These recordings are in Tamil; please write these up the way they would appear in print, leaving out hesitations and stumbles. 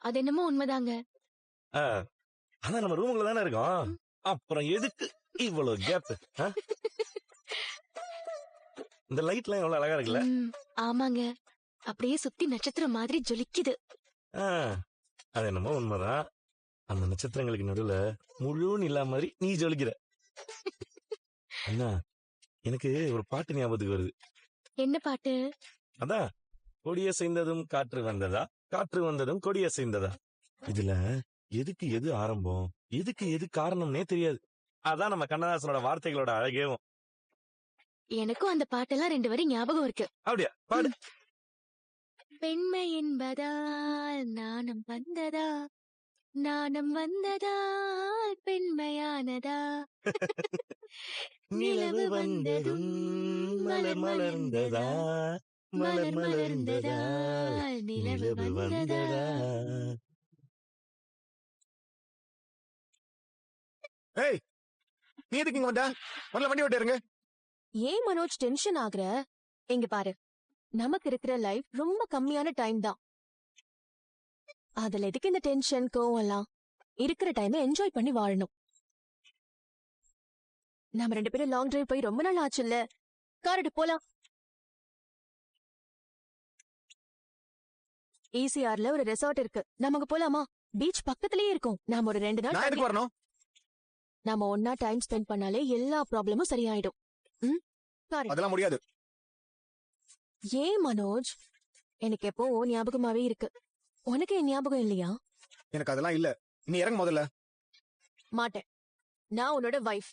அது என்னமோ உண்மைதாங்க. ஆனா நம்ம ரூமுக்குள்ள தானே இருக்கோம். அப்புறம் எதுக்கு இவ்வளவு கேப்? இந்த லைட்லாம் எவ்வளவு அழகா இருக்குல்ல? ஆமாங்க, அப்படியே சுத்தி நட்சத்திரம் மாதிரி ஜொலிக்குது. அது என்னமோ உண்மைதான். அந்த நட்சத்திரங்களுக்கு நடுவுல முழு நிலா மாதிரி நீ ஜொலிக்கிற. அண்ணா, எனக்கு ஒரு பாட்டு ஞாபகத்துக்கு வருது. என்ன பாட்டு? அதான், கொடியசைந்ததும் காற்று வந்ததா, காற்று வந்ததும் கொடியசைந்ததா. இதுல எதுக்கு எது ஆரம்பம், எதுக்கு எது காரணம்னே தெரியாது. அதான் நம்ம கண்ணதாசனோட வார்த்தைகளோட அழகேவும். எனக்கும் அந்த பாட்டெல்லாம் 2 வரி ஞாபகம் இருக்கு. அப்படியா? பாடு. பெண்மை என்பதால் நாணம் வந்ததா, நாணம் வந்ததால் பெண்மையானதா. நிலவு வந்ததும் மலர் மலர்ந்ததா, மலர் மலர்ந்ததா, நிலவு வந்ததா. ஏய், நீ எதுக்கு இங்க வந்த? முதல்ல வண்டி ஓட்டிருங்க. ஏன் மனோஜ் டென்ஷன் ஆகுற? இங்க பாரு, நமக்கு இருக்கிற லைஃப் ரொம்ப கம்மியான டைம் தான். அதுல எதுக்கு இந்த டென்ஷன், கோவம்லாம்? இருக்கிற டைம் என்ஜாய் பண்ணி வாழணும். நாம 2 பேரும் லாங் டிரைவ் போய் ரொம்ப நாள் ஆச்சுல்ல, கார் எடுத்து போலாம். ஈசிஆர்ல ஒரு ரெசார்ட் இருக்கு, நமக்கு போலாமா? பீச் பக்கத்துலயே இருக்கும். நாம ஒரு 2 நாள் நான் எதுக்கு வரணும்? நாம ஒன்னா டைம் ஸ்பெண்ட் பண்ணாலே எல்லா ப்ராப்ளமும் சரியாயிடும். அதெல்லாம் முடியாது. ஏன் மனோஜ்? எனக்கு எப்போ ஞாபகமாவே இருக்கு. உனக்கு என் ஞாபகம் இல்லையா? எனக்கு அதெல்லாம் இல்ல. நீ இறங்க முதல்ல. மாட்டேன். நான் உன்னோட வைஃப்.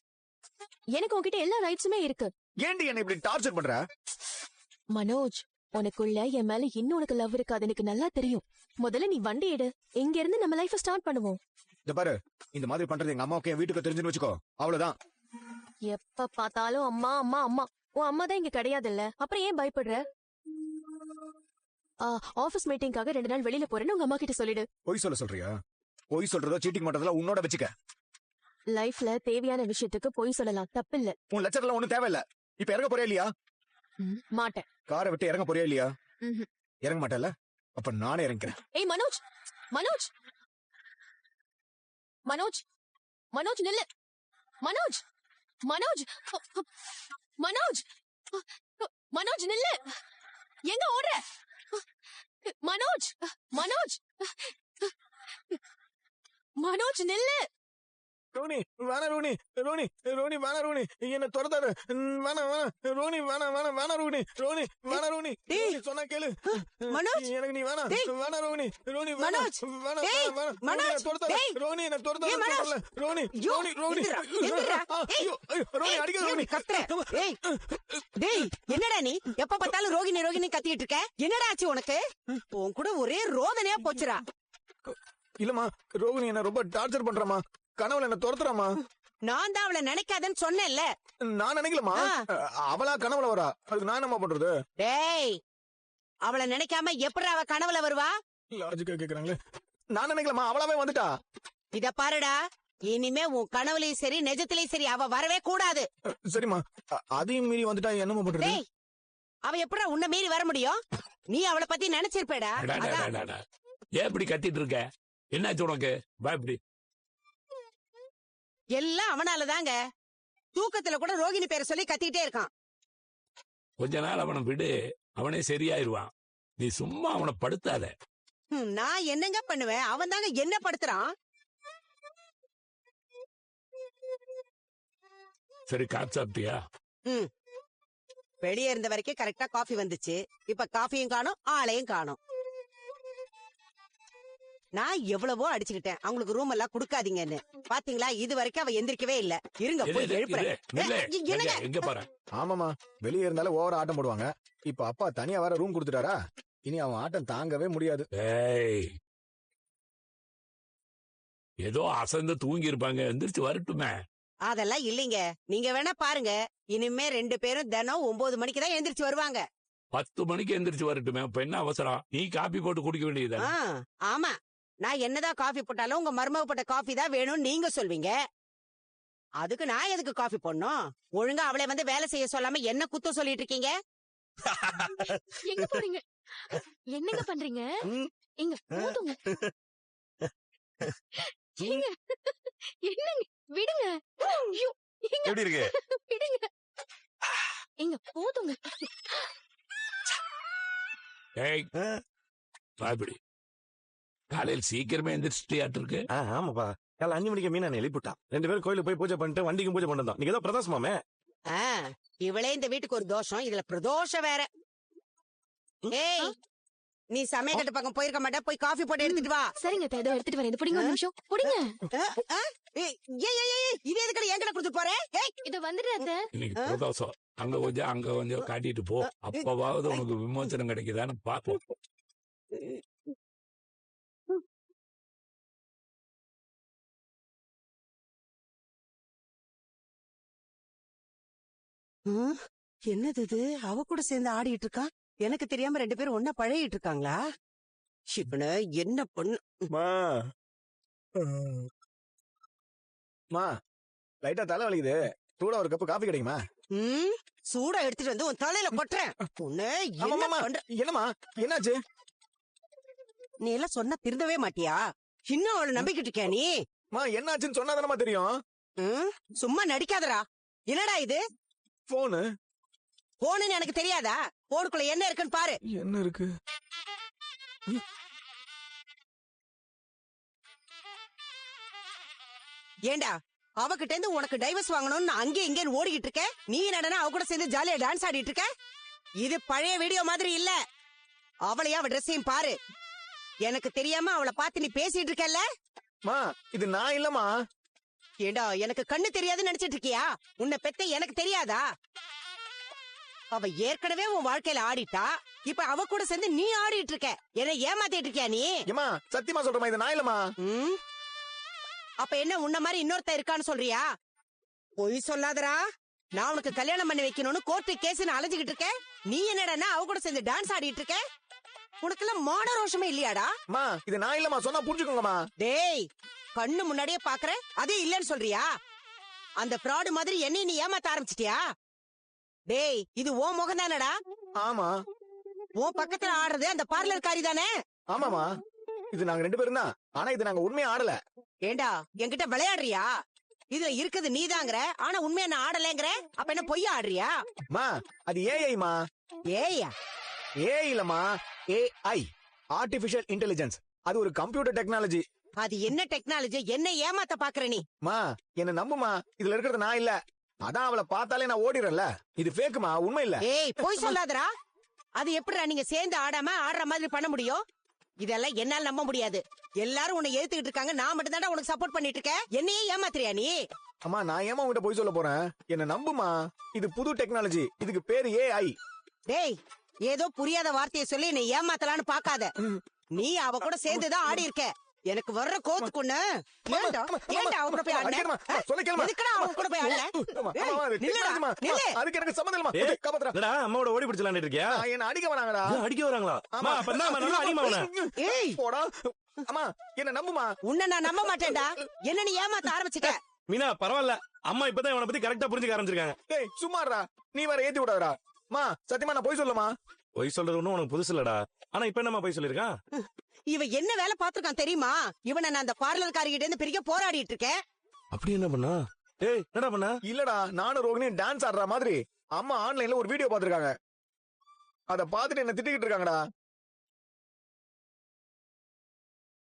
எனக்கு உன்கிட்ட எல்லா ரைட்ஸுமே இருக்கு. ஏன்டி என்ன இப்படி டார்ச்சர் பண்ற? மனோஜ், உனக்குள்ள என் மேல இன்னும் உனக்கு லவ் இருக்காது, எனக்கு நல்லா தெரியும். முதல்ல நீ வண்டி எடு, இங்க இருந்து நம்ம லைஃப ஸ்டார்ட் பண்ணுவோம். இந்த பாரு, இந்த மாதிரி பண்றது எங்க அம்மாவுக்கு என் வீட்டுக்கு தெரிஞ்சுன்னு வச்சுக்கோ, அவ்வளவுதான். எப்ப பார்த்தாலும் அம்மா அம்மா அம்மா. உன் அம்மா தான் இங்க கிடையாது இல்ல, அப்புறம் ஏன் பயப்படுற? ஆபீஸ் மீட்டிங்காக 2 நாள் வெளியில போறேன்னு உங்க அம்மா கிட்ட சொல்லிடு. பொய் சொல்றியா? பொய் சொல்றதோ சீட்டிங் பண்றதுல உன்னோட வச்சுக்க. லைஃப்ல தேவையான விஷயத்துக்கு பொய் சொல்லலாம், தப்பில்ல. உன் லட்சத்துல ஒண்ணும் தேவையில்ல. இப்ப இறங்க போறியா இல்லையா? மாட்டேன். காரை விட்டு இறங்க போறியா இல்லையா? இறங்க மாட்டேல்ல? அப்ப நானே இறங்கிறேன். ஏய் மனோஜ், மனோஜ், மனோஜ், மனோஜ் நில்லு. மனோஜ், மனோஜ், மனோஜ், மனோஜ் நில்லு. எங்க ஓடுற? மனோஜ், மனோஜ், மனோஜ் நில்லு. ரோனி வேணா, ரோனி ரோனி ரோனி வேணா, ரோனி என்ன துரத்தாரு. வேணா வேணா ரோனி, வேணா வேணா வேணா ரோனி, ரோனி வேணா, ரோனி சொன்னா கேளு. மனோஜ், எனக்கு நீ வேணா, வேணா ரோனி, ரோனி மனோஜ், வேணா வேணா மனோஜ், துரத்தாரு. ரோனி என்ன துரத்தாரு. ரோனி ரோனி ரோனி ரோனி அடிக்க. ரோனி கத்துற. ஏய் டேய், என்னடா நீ எப்ப பார்த்தாலும் ரோகிணி ரோகிணி கத்திட்டு இருக்க? என்னடா ஆச்சு உனக்கு? உன் கூட ஒரே ரோதனையா போச்சுடா. இல்லம்மா, ரோகிணி என்ன ரொம்ப டார்ச்சர் பண்றமா. கனவுல என்ன துரத்துறாமா. நான் தான் அவளை நினைக்காதன்னு சொன்னேன்ல. நான் நினைக்கலமா, அவளா கனவுல வரா. அதுக்கு நான் என்னமா பண்றது? டேய், அவளை நினைக்காம எப்படி அவ கனவுல வருவா? லாஜிக்கா கேக்குறாங்களே. நான் நினைக்கலமா, அவளாவே வந்துட்டா. இத பாருடா, இனிமே உன் கனவுலயும் சரி நிஜத்திலயும் சரி அவ வரவே கூடாது. சரிம்மா, அதையும் மீறி வந்துட்டா என்னமா பண்றது? அவ எப்படா உன்னை மீறி வர முடியும்? நீ அவளை பத்தி நினைச்சிருப்பேடா. ஏன் இப்படி கத்திட்டு இருக்க? என்னாச்சு உனக்கு? பயப்படி. எல்லாம் அவனாலதாங்க. தூக்கத்துல கூட ரோகிணி பேரை சொல்லி கத்திட்டே இருக்கான். கொஞ்ச நாள் அவனை விடு, அவனே சரியாயிருவான். நீ சும்மா அவனை படுத்தாத. நான் என்னங்க பண்ணுவேன்? அவன் தாங்க என்ன படுத்துறான். சரி, காப்பி சாப்பிட்டியா? வெளியே இருந்த வரைக்கும் கரெக்டா காஃபி வந்துச்சு. இப்ப காஃபியும் காணும், ஆளையும் காணும். நான் எவ்வளவோ அடிச்சுக்கிட்டேன் அவங்களுக்கு ரூம் எல்லாம் குடுக்காதீங்கன்னு. பாத்தீங்களா, இது வரைக்கும் அவ எந்திரிக்கவே இல்ல. இருங்க போய் எழுப்புறேன். ஆமாமா, வெளியே இருந்தாலும் ஓவர ஆட்டம் போடுவாங்க. இப்ப அப்பா தனியா வேற ரூம் கொடுத்துட்டாரா, இனி அவன் ஆட்டம் தாங்கவே முடியாது. ஏதோ அசந்து தூங்கி இருப்பாங்க, எந்திரிச்சு வரட்டுமே. அதெல்லாம் இல்லைங்க, நீங்க வேணா பாருங்க. இனிமே 2 பேரும் தினம் 9 மணிக்கு தான் எந்திரிச்சு வருவாங்க. 10 மணிக்கு எந்திரிச்சு வரட்டுமே. இப்ப என்ன அவசரம்? நீ காபி போட்டு குடிக்க வேண்டியது. ஆமா, நான் என்னதான் காஃபி போட்டாலும் உங்க மருமக போட்ட காஃபி தான் வேணும்னு நீங்க சொல்வீங்க. அதுக்கு நான் எதுக்கு காஃபி போடணும்? ஒழுங்கா அவளை வந்து வேலை செய்ய சொல்லாம என்ன குத்தம் சொல்லிட்டு இருக்கீங்க? எங்க போறீங்க? என்னங்க பண்றீங்க? இங்க போதுங்க. ஏங்க, என்னங்க விடுங்க. ஐயோ, ஏங்க, எப்படி இருக்கு? விடுங்க. இங்க போதுங்க. ஏய் பாப்படி காலையில் சீக்கிரமே எந்திரிச்சிட்டியாட்டு இருக்கு. ஆமாப்பா, காலை 5 மணிக்கு மீனா எழுப்பிட்டான். 2 பேரும் கோயிலுக்கு போய் பூஜை பண்ணிட்டு வண்டிக்கும் பூஜை பண்ணிருந்தோம். நீங்க ஏதோ பிரதோஷமாமே. ஆ, இவளே இந்த வீட்டுக்கு ஒரு தோஷம், இதுல பிரதோஷம் வேற. ஏய், நீ சமயக்கட்டு பக்கம் போயிருக்க மாட்டே, போய் காஃபி போட்டு எடுத்துட்டு வா. சரிங்க அத்தை, இதோ எடுத்துட்டு வரேன். இது புடிங்க, ஒரு நிமிஷம் புடிங்க. ஏய், இது எதுக்கட என்கிட்ட கொடுத்து போற? ஏய், இது வந்துடுறேன் அத்தை. இன்னைக்கு பிரதோஷம், அங்க கொஞ்சம் காட்டிட்டு போ. அப்பவாவது உனக்கு விமோசனம் கிடைக்குதான்னு பாப்போம். என்னது இது? அவ கூட சேர்ந்து ஆடிட்டு இருக்கான். எனக்கு தெரியாம 2 பேரும் ஒன்னா பழகிட்டு இருக்காங்களா? இவன என்ன பண்ணு? மா மா லைட்டா தலை வலிக்குது. சூடா ஒரு கப்பு காபி கிடைக்குமா? ம், சூடா எடுத்துட்டு வந்து உன் தலையில கொட்டுறேன். உன்னை என்ன ஆமாமா. பண்ற? என்னம்மா என்னாச்சு? நீ எல்லாம் சொன்னா திருந்தவே மாட்டியா? இன்னும் அவளை நம்பிக்கிட்டு இருக்கியா நீ? மா என்னாச்சுன்னு சொன்னாதானமா தெரியும். ம், சும்மா நடிக்காதடா. என்னடா இது? போனு போனுன்னு எனக்கு தெரியாதா? போனுக்குள்ள என்ன இருக்குன்னு பாரு. என்ன இருக்கு? ஏண்டா, அவகிட்ட இருந்து உனக்கு டைவர்ஸ் வாங்கணும்னு நான் அங்கே இங்கேன்னு ஓடிக்கிட்டு இருக்கேன். நீ என்னடனா அவ கூட சேர்ந்து ஜாலியா டான்ஸ் ஆடிட்டு இருக்க. இது பழைய வீடியோ மாதிரி இல்ல. அவளையா அவ ட்ரெஸ்ஸையும் பாரு. எனக்கு தெரியாம அவளை பார்த்து நீ பேசிட்டு இருக்கல்ல? மா இது நான் இல்லம்மா. ஏண்டா, எனக்கு கண்ணு தெரியாதுன்னு நினைச்சிட்டு இருக்கியா? உன்னை பெத்த எனக்கு தெரியாதா? அவ ஏற்கனவே உன் வாழ்க்கையில ஆடிட்டா. இப்ப அவ கூட சேர்ந்து நீ ஆடிட்டு இருக்க. என்ன ஏமாத்திட்டு இருக்கியா நீ? ஏமா சத்தியமா சொல்றமா, இது நான் இல்லம்மா. ம்? அப்ப என்ன உன்ன மாதிரி இன்னொருத்த இருக்கான்னு சொல்றியா? பொய் சொல்லாதடா. நான் உனக்கு கல்யாணம் பண்ணி வைக்கணும்னு கோர்ட்டு கேஸ்னு அலைஞ்சுகிட்டு இருக்கேன். நீ என்னடா அவ கூட சேர்ந்து டான்ஸ் ஆடிட்டு இருக்க? உனக்கெல்லாம் மான ரோஷமே இல்லையாடா? மா இது நான் இல்லம்மா, சொன்னா புரிஞ்சுக்கோங்கம்மா. டேய், கண்ணு முன்னாடியே பாக்குற, அதே இல்லன்னு சொல்றியா? அந்த ஃப்ராடு மாதிரி என்னை நீ ஏமாத்த ஆரம்பிச்சிட்டியா? டேய், இது ஓ முகம் தானடா? ஆமா உன் பக்கத்துல ஆடுறது அந்த பார்லர்காரி தானே? ஆமாமா, இது நாங்க 2 பேரும் தான். ஆனா இது நாங்க உண்மையா ஆடல. ஏண்டா, என்கிட்ட விளையாடுறியா? இதுல இருக்குது நீதாங்கற, ஆனா உண்மையா நான் ஆடலைங்கற. அப்ப என்ன பொய்யா ஆடுறியா? மா அது ஏஐ மா. ஏய்யா? ஏஐ இல்லம்மா, ஏஐ, ஆர்டிபிஷியல் இன்டெலிஜென்ஸ். அது ஒரு கம்ப்யூட்டர் டெக்னாலஜி. அது என்ன டெக்னாலஜி? என்ன ஏமாத்த பாக்குற நீ? மா என்ன நம்புமா, இதுல இருக்கிறது நான் இல்ல. அதான் அவளை பார்த்தாலே நான் ஓடிறேன்ல. இது ஃபேக்குமா, உண்மை இல்ல. ஏய், பொய் சொல்லாதடா. அது எப்படிடா நீங்க சேர்ந்து ஆடாம ஆடுற மாதிரி பண்ண முடியும்? இதெல்லாம் என்னால நம்ப முடியாது. எல்லாரும் உன்னை ஏத்துக்கிட்டு இருக்காங்க, நான் மட்டும் தான்டா உனக்கு சப்போர்ட் பண்ணிட்டு இருக்கேன். என்னையே ஏமாத்துறியா நீ? அம்மா நான் ஏமா உங்ககிட்ட போய் சொல்ல போறேன்? என்ன நம்புமா, இது புது டெக்னாலஜி. இதுக்கு பேரு ஏஐ. டேய், ஏதோ புரியாத வார்த்தையை சொல்லி என்னை ஏமாத்தலான்னு பாக்காத. நீ அவ கூட சேர்ந்துதான் ஆடி இருக்க. எனக்கு வர்ற கோத்துக்குன்னு ஏண்டா அவ கூட போய் ஆடுன? எதுக்குடா அவ கூட போய் ஆடுன? நில்லுடா, நில்லு. அதுக்கு எனக்கு சம்மதம் இல்லமா. ஏய், காப்பாத்துறா. என்னடா அம்மாவோட ஓடி பிடிச்சலான்னு இருக்கியா? என்ன அடிக்க வராங்கடா. அடிக்க வராங்களா? அம்மா அப்ப என்ன நல்லா அடிமா அவனை. ஏய், போடா. அம்மா என்ன நம்புமா. உன்னை நான் நம்ப மாட்டேன்டா. என்ன நீ ஏமாத்த ஆரம்பிச்சிட்ட? மீனா பரவாயில்ல, அம்மா இப்பதான் இவனை பத்தி கரெக்டா புரிஞ்சுக்க ஆரம்பிச்சிருக்காங்க. டேய் சும்மாடா, நீ வேற ஏத்தி விடாதடா. மா சத்தியமா நான் போய் சொல்லுமா. பொய் சொல்றது ஒண்ணும் உனக்கு புதுசு இல்லடா. ஆனா இப்ப என்னம்மா பொய் சொல்லிருக்கான்? இவ என்ன வேலை பாத்துருக்கான் தெரியுமா? இவனை நான் அந்த பார்லர்காரிகிட்ட இருந்து பிரிக்க போராடிட்டு இருக்கேன். அப்படி என்ன பண்ணா? ஏய் என்னடா பண்ணா? இல்லடா, நானும் ரோகிணியும் டான்ஸ் ஆடுற மாதிரி அம்மா ஆன்லைன்ல ஒரு வீடியோ பாத்துருக்காங்க. அத பாத்துட்டு என்ன திட்டிக்கிட்டு இருக்காங்கடா.